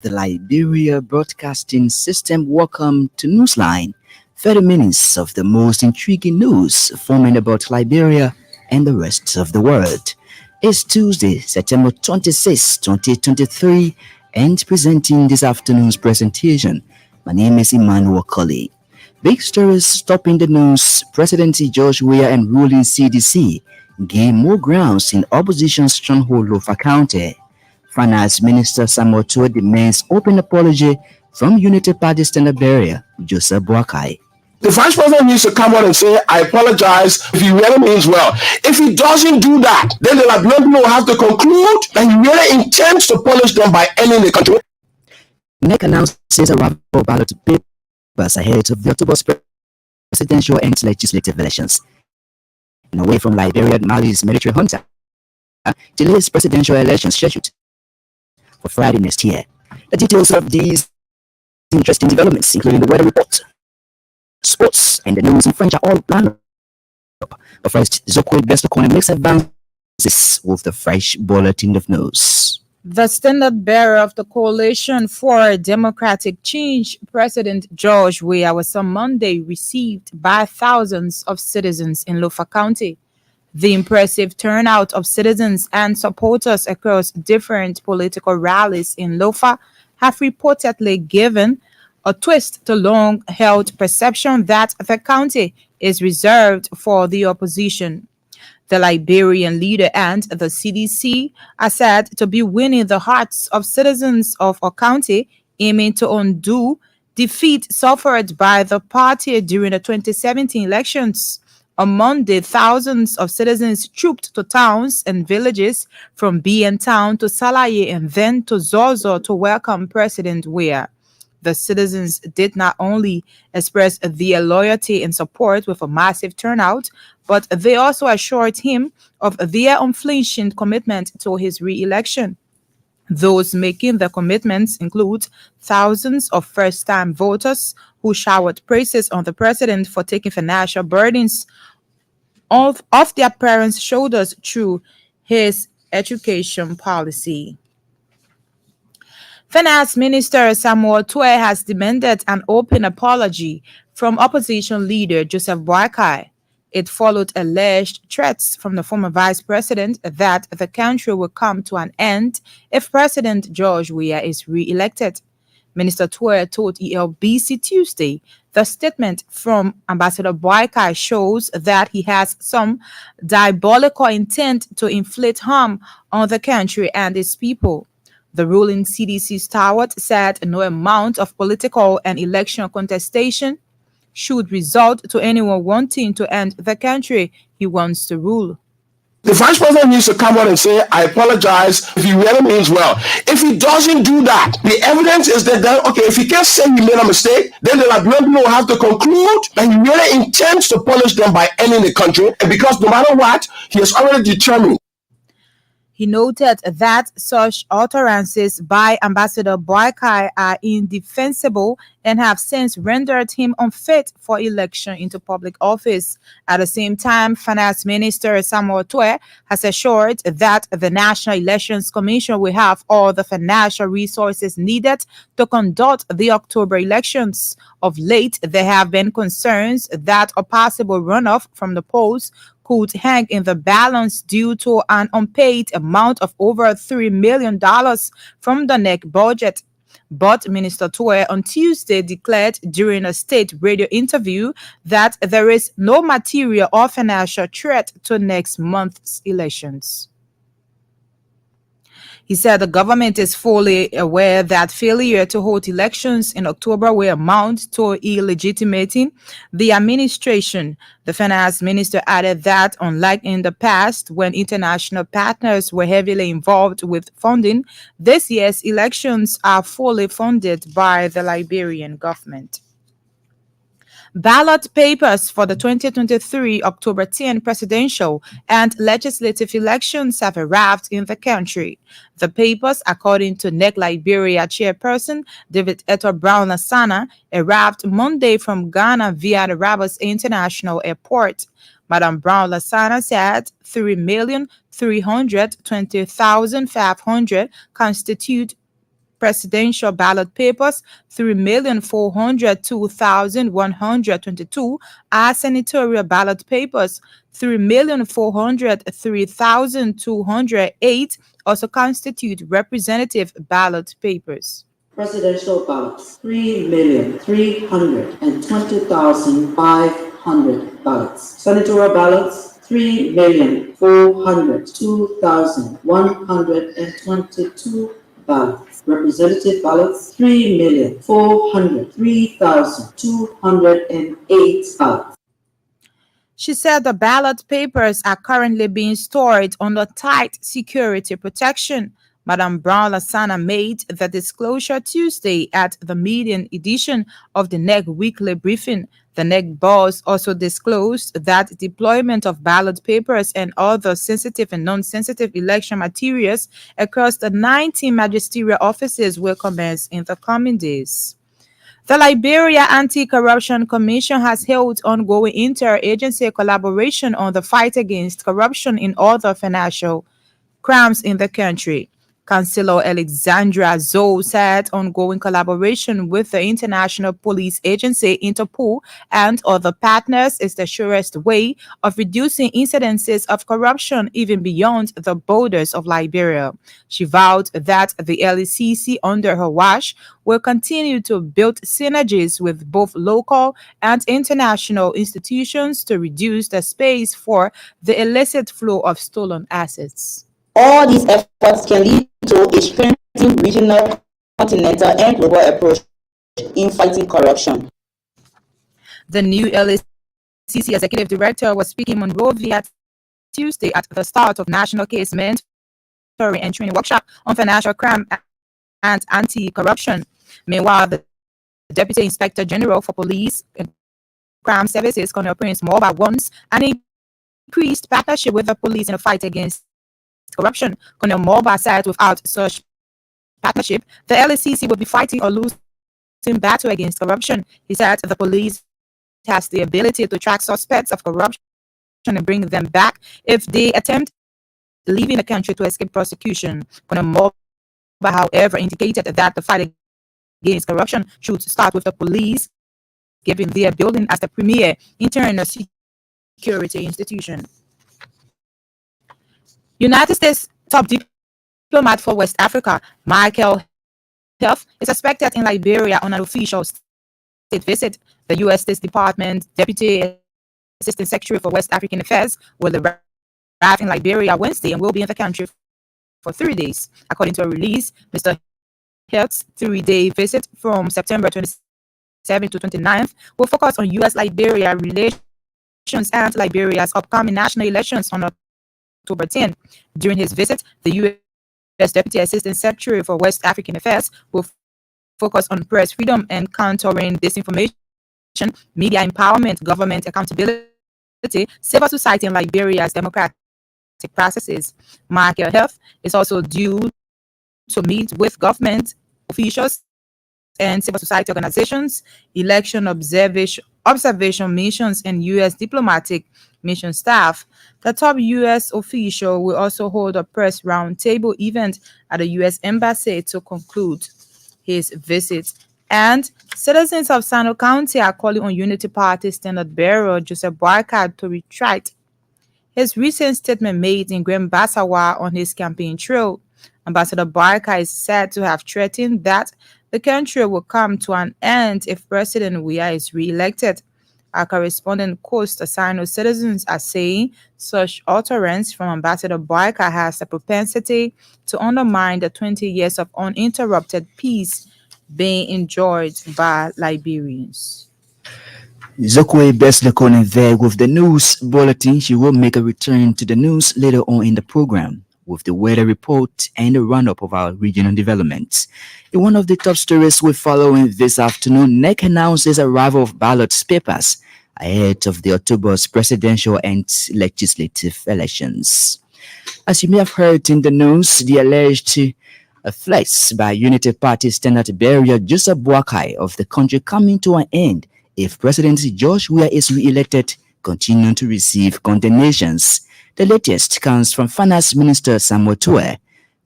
the Liberia Broadcasting System. Welcome to Newsline. 30 minutes of the most intriguing news forming about Liberia and the rest of the world. It's Tuesday, September 26, 2023, and presenting this afternoon's presentation. My name is Emmanuel Colley. Big stories topping the news. President George Weah and ruling CDC gain more grounds in opposition stronghold of County. Finance Minister Samuel Tuo demands open apology from United Party standard bearer Joseph Boakai. The vice president needs to come out and say, I apologize if he really means well. If he doesn't do that, then the Liberian people will have to conclude that he really intends to punish them by ending the country. NEC announces a raffle ballot papers ahead of the October presidential and legislative elections. And away from Liberia, Mali's military junta delays presidential elections scheduled for Friday next year. The details of these interesting developments, including the weather report, sports, and the news in French, are all planned up. But first, Zoko Bestocone makes advances with the fresh bulletin of news. The standard bearer of the Coalition for Democratic Change, President George Weah, was on Monday received by thousands of citizens in Lofa County. The impressive turnout of citizens and supporters across different political rallies in Lofa have reportedly given a twist to long-held perception that the county is reserved for the opposition. The Liberian leader and the CDC are said to be winning the hearts of citizens of a county, aiming to undo defeat suffered by the party during the 2017 elections. On Monday, thousands of citizens trooped to towns and villages from BN Town to Salaye and then to Zozo to welcome President Weah. The citizens did not only express their loyalty and support with a massive turnout, but they also assured him of their unflinching commitment to his re-election. Those making the commitments include thousands of first-time voters who showered praises on the president for taking financial burdens off their parents' shoulders through his education policy. Finance Minister Samuel Tuo has demanded an open apology from opposition leader Joseph Boakai. It followed alleged threats from the former vice president that the country will come to an end if President George Weah is re-elected. Minister Tuo told ELBC Tuesday the statement from Ambassador Boakai shows that he has some diabolical intent to inflict harm on the country and its people. The ruling CDC stalwart said no amount of political and election contestation should result to anyone wanting to end the country he wants to rule. The vice president needs to come out and say, I apologize if he really means well. If he doesn't do that, the evidence is that, okay, if he can't say he made a mistake, then the Liberian people will have to conclude that he really intends to punish them by ending the country. And because no matter what, he has already determined. He noted that such utterances by Ambassador Boakai are indefensible and have since rendered him unfit for election into public office. At the same time, Finance Minister Samuel Tuo has assured that the National Elections Commission will have all the financial resources needed to conduct the October elections. Of late, there have been concerns that a possible runoff from the polls could hang in the balance due to an unpaid amount of over $3 million from the NEC budget. But Minister Tuo on Tuesday declared during a state radio interview that there is no material or financial threat to next month's elections. He said the government is fully aware that failure to hold elections in October will amount to illegitimating the administration. The finance minister added that, unlike in the past, when international partners were heavily involved with funding, this year's elections are fully funded by the Liberian government. Ballot papers for the 2023 October 10 presidential and legislative elections have arrived in the country. The papers, according to NEC Liberia chairperson David Eto Brown Lasana, arrived Monday from Ghana via the Rabas International Airport. Madam Brown Lasana said 3,320,500 constitute presidential ballot papers 3,402,122 are senatorial ballot papers 3,403,208 also constitute representative ballot papers. Presidential ballots, 3,320,500 ballots. Senatorial ballots, 3,402,122 ballots. Representative ballots, 3,403,208 ballots. She said the ballot papers are currently being stored under tight security protection. Madam Brown Lasana made the disclosure Tuesday at the meeting edition of the NEC weekly briefing. The NEC boss also disclosed that deployment of ballot papers and other sensitive and non-sensitive election materials across the 19 magisterial offices will commence in the coming days. The Liberia Anti-Corruption Commission has held ongoing inter-agency collaboration on the fight against corruption in other financial crimes in the country. Councillor Alexandra Zoe said ongoing collaboration with the International Police Agency Interpol and other partners is the surest way of reducing incidences of corruption even beyond the borders of Liberia. She vowed that the LECC under her watch will continue to build synergies with both local and international institutions to reduce the space for the illicit flow of stolen assets. All these efforts can lead to a strengthened regional, continental, and global approach in fighting corruption. The new LACC executive director was speaking in Monrovia Tuesday at the start of National Case Mentoring and Training Workshop on Financial Crime and Anti-Corruption. Meanwhile, the Deputy Inspector General for Police and Crime Services, Colonel Prince Moba, wants an increased partnership with the police in the fight against corruption. Colonel Moba said without such partnership, the LACC would be fighting or losing battle against corruption. He said the police has the ability to track suspects of corruption and bring them back if they attempt leaving the country to escape prosecution. Colonel Moba, however, indicated that the fight against corruption should start with the police, given their building as the premier internal security institution. United States top diplomat for West Africa, Michael Health, is expected in Liberia on an official state visit. The U.S. State Department Deputy Assistant Secretary for West African Affairs will arrive in Liberia Wednesday and will be in the country for 3 days. According to a release, Mr. Health's 3-day visit from September 27th to 29th will focus on U.S.-Liberia relations and Liberia's upcoming national elections on October 10. During his visit, the U.S. Deputy Assistant Secretary for West African Affairs will focus on press freedom and countering disinformation, media empowerment, government accountability, civil society, and Liberia's democratic processes. Michael Health is also due to meet with government officials and civil society organizations, election observation missions, and U.S. diplomatic mission staff. The top U.S. official will also hold a press roundtable event at the U.S. Embassy to conclude his visit. And citizens of Sano County are calling on Unity Party standard bearer Joseph Boycott to retract his recent statement made in Grand Bassawa on his campaign trail. Ambassador Barker is said to have threatened that the country will come to an end if President Weah is re-elected. Our correspondent Coast Asano citizens are saying such utterance from Ambassador Barker has a propensity to undermine the 20 years of uninterrupted peace being enjoyed by Liberians. Zokwe Beslekone there with the news bulletin. She will make a return to the news later on in the program with the weather report and a roundup of our regional developments. In one of the top stories we're following this afternoon, NEC announces arrival of ballot papers ahead of the October's presidential and legislative elections. As you may have heard in the news, the alleged threats by Unity Party standard bearer Joseph Boakai of the country coming to an end if President George Weah is re-elected continue to receive condemnations. The latest comes from Finance Minister Samuel Tue.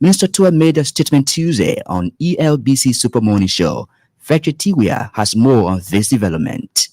Minister Tua made a statement Tuesday on ELBC Super Morning Show. Fetcher Tiwia has more on this development.